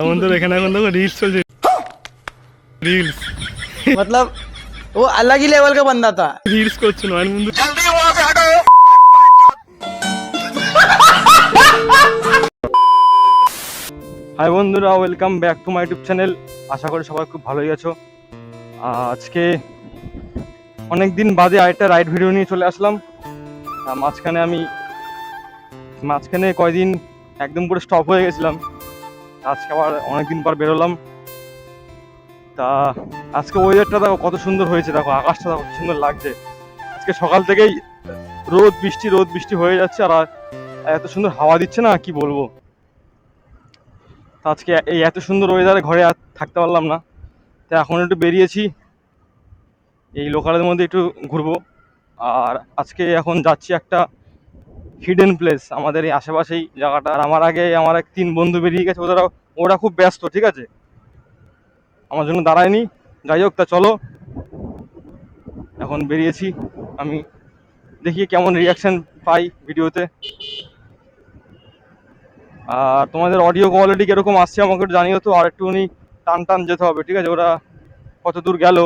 বন্ধুর এখানে এখন দেখো রিলস চলছে, রিলস मतलब वो अलग ही लेवल का बंदा था। রিলস করছে নয়ন বন্ধু। হাই বন্ধুরা, welcome back to my YouTube channel. আশা করি সবাই খুব ভালোই আছো। আজকে অনেকদিন বাদে আরেকটা রাইড ভিডিও নিয়ে চলে আসলাম। মাঝখানে কয়দিন একদম পুরো স্টপ হয়ে গেছিলাম। আজকে আবার অনেকদিন পর বেরোলাম। তা আজকে ওয়েদারটা দেখো কত সুন্দর হয়েছে, দেখো আকাশটা দেখো কত সুন্দর লাগছে। আজকে সকাল থেকেই রোদ বৃষ্টি হয়ে যাচ্ছে, আর এত সুন্দর হাওয়া দিচ্ছে না, কি বলবো। তা আজকে এই এত সুন্দর ওয়েদারে ঘরে আর থাকতে পারলাম না, তা এখন একটু বেরিয়েছি, এই লোকালের মধ্যে একটু ঘুরবো। আর আজকে এখন যাচ্ছি একটা হিডেন প্লেস আমাদের এই আশেপাশেই জায়গাটা। আর আমার আগে আমার এক 3 বন্ধু বেরিয়ে গেছে, ওরা খুব ব্যস্ত, ঠিক আছে, আমার জন্য দাঁড়ায়নি। যাই হোক, তা চলো এখন বেরিয়েছি আমি, দেখি কেমন রিয়াকশন পাই ভিডিওতে। আর তোমাদের অডিও কোয়ালিটি কিরকম আসছে আমাকে একটু জানিও তো। আর একটুখানি টান টান যেতে হবে, ঠিক আছে, ওরা কত দূর গেল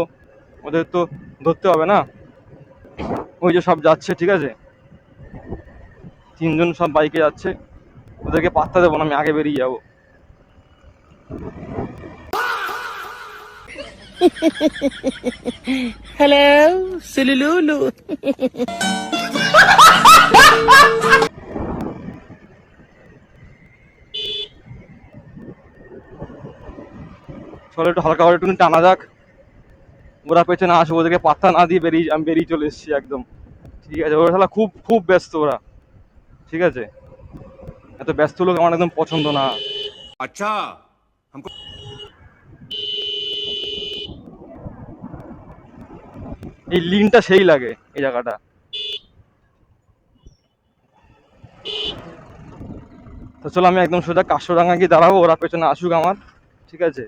ওদের তো ধরতে হবে না। ওই যে সব যাচ্ছে, ঠিক আছে, 3 জন সব বাইকে যাচ্ছে, ওদেরকে পাত্তা দেবো না, আমি আগে বেরিয়ে যাবো। Hello, Sululu. চলো একটু হালকা করে একটু টানা যাক, ওরা পেছনে আসবো, ওদেরকে পাত্তা না দিয়ে আমি বেরিয়ে চলে এসেছি একদম, ঠিক আছে। ওরা শালা খুব খুব ব্যস্ত ওরা, ঠিক আছে, এত ব্যস্ত লোক আমার একদম পছন্দ না। अच्छा हमको এই লিনটা সেই লাগে এই জায়গাটা। তো চলো আমি একদম সোজা কাশোরাঙ্গা গিয়ে দাঁড়াবো, ওরা পেছনে আসুক আমার, ঠিক আছে।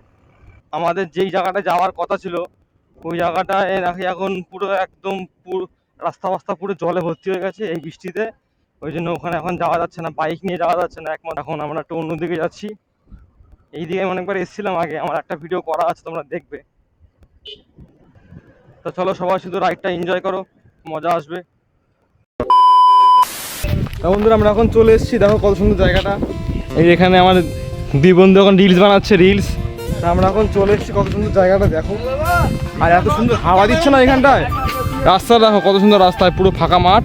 আমাদের যেই জায়গাটা যাওয়ার কথা ছিল ওই জায়গাটায় নাকি এখন পুরো একদম পুরো রাস্তা পুরো জলে ভর্তি হয়ে গেছে এই বৃষ্টিতে। ওই জন্য ওখানে এখন যাওয়া যাচ্ছে না, বাইক নিয়ে যাওয়া যাচ্ছে না একমাত্র। এখন আমরা একটু অন্যদিকে যাচ্ছি। এই দিকে আমি অনেকবার এসেছিলাম আগে, আমার একটা ভিডিও করা আছে, তোমরা দেখবে। তো চলো সবাই শুধু রাইডটা এনজয় করো, মজা আসবে। বন্ধুরা আমরা এখন চলে এসেছি, দেখো কত সুন্দর জায়গাটা। এই এখানে আমার 2 বন্ধু এখন রিলস বানাচ্ছে, রিলস। আমরা এখন চলে এসেছি, কত সুন্দর জায়গাটা দেখো, আর এত সুন্দর হাওয়া দিচ্ছে না এখানটায়। রাস্তা দেখো কত সুন্দর, রাস্তায় পুরো ফাঁকা মাঠ।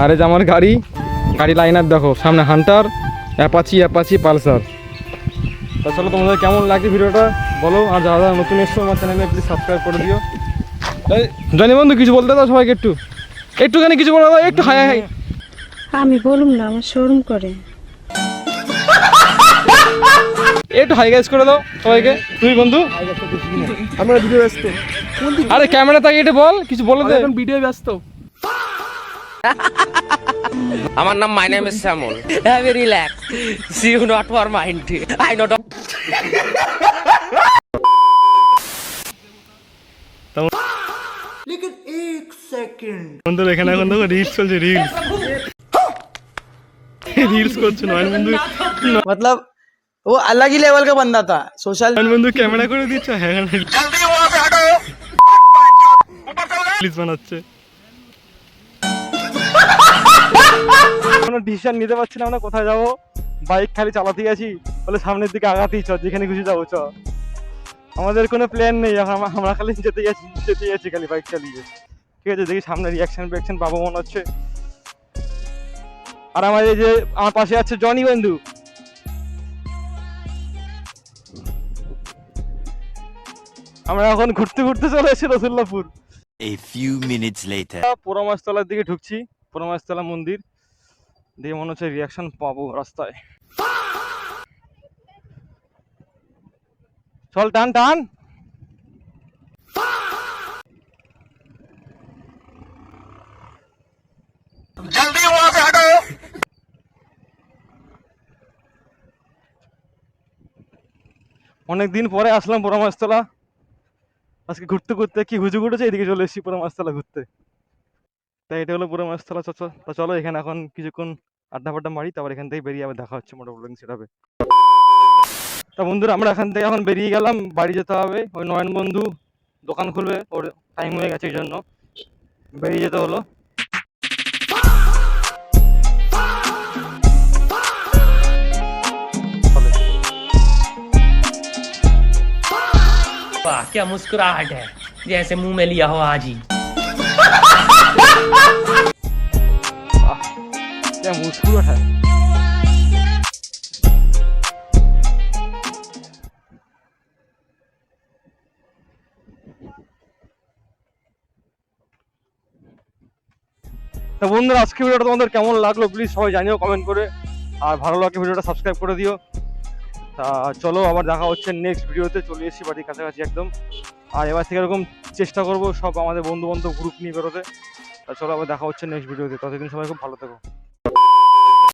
আর এই যে আমার গাড়ি লাইনার দেখো, সামনে হান্টার, অ্যাপাচি পালসার। তা চলো তোমাদের কেমন লাগছে ভিডিওটা বলো, আর যারা নতুন এসছো আমার চ্যানেলে প্লিজ সাবস্ক্রাইব করে দিও। জানি বন্ধু কিছু বলতে দাও সবাইকে, একটুখানি কিছু বলে দাও, একটু হাই হাই। আমি বলুম না, আমার শোরুম করে। একটু হাই গাইস করে দাও সবাইকে। তুই বন্ধু আমরা ভিডিও ব্যস্ত। আরে ক্যামেরা তাকে এটা বল, কিছু বলে দে। এখন ভিডিও ব্যস্ত। আমার নাম my name is Shyamal. Have a relax. See you not for mind. I not. लेकिन एक सेकंड বন্ধু এখানে এখন দেখো রিলস চলছে, রিলস করছে নয়ন বন্ধু। मतलब वो अलग ही लेवल का बंदा था। सोशल নয়ন বন্ধু ক্যামেরা করে দিচ্ছে, হ্যাঁ রিলস বানাচ্ছে। কোনো ডিসিশন নিতে পারছি না আমরা কোথায় যাবো, বাইক খালি চালাতেই আছি, বলে সামনের দিকে আগাতেই চ, যেখানে খুশি যাবো চ। আমাদের কোনো প্ল্যান নেই, আমরা খালি যেতেই আছি খালি বাইক চালিয়ে, ঠিক আছে। দেখি সামনে রিয়াকশন পাবো মনে হচ্ছে। আর আমার এই যে আমার পাশে আছে জনি বন্ধু। আমরা এখন ঘুরতে চলে এসেছি রসুল্লাপুর। A few minutes later পোড়ামাছতলার দিকে ঢুকছি, পোড়ামাছতলা মন্দির দিয়ে মনে হচ্ছে রিয়াকশন পাবো রাস্তায়। চল টান টান। অনেকদিন পরে আসলাম পোড়ামাছতলা, আজকে ঘুরতে কি হুজুগ উঠেছে, এদিকে চলে এসেছি পোড়ামাছতলা ঘুরতে। তাই এটা হলো পোড়ামাছতলা। তা চলো এখানে এখন কিছুক্ষণ আড্ডা ফাড্ডা মারি, তারপর এখান থেকে বেরিয়ে আবার দেখা হচ্ছে মোটর ব্লগিং সেটআপে। তা বন্ধুরা আমরা এখান থেকে এখন বেরিয়ে গেলাম, বাড়ি যেতে হবে। ওই নয়ন বন্ধু দোকান খুলবে, ওর টাইম হয়ে গেছে, এই জন্য বেরিয়ে যেতে হলো। वाह क्या मुस्कुराहट है, जैसे मुंह में लिया हो आज ही। क्या मुस्कुराहट है। তো বন্ধুরা আজকে ভিডিওটা তোমাদের কেমন লাগলো প্লিজ সবাই জানিও কমেন্ট করে, আর ভালো লাগলে ভিডিওটা সাবস্ক্রাইব করে দিও। তা চলো আবার দেখা হচ্ছে নেক্সট ভিডিওতে, চলে এসেছি বাড়ির কাছাকাছি একদম। আর এবার থেকে এরকম চেষ্টা করবো সব আমাদের বন্ধু বান্ধব গ্রুপ নিয়ে বেরোতে। তা চলো আবার দেখা হচ্ছে নেক্সট ভিডিওতে, ততদিন সবাই খুব ভালো থেকো।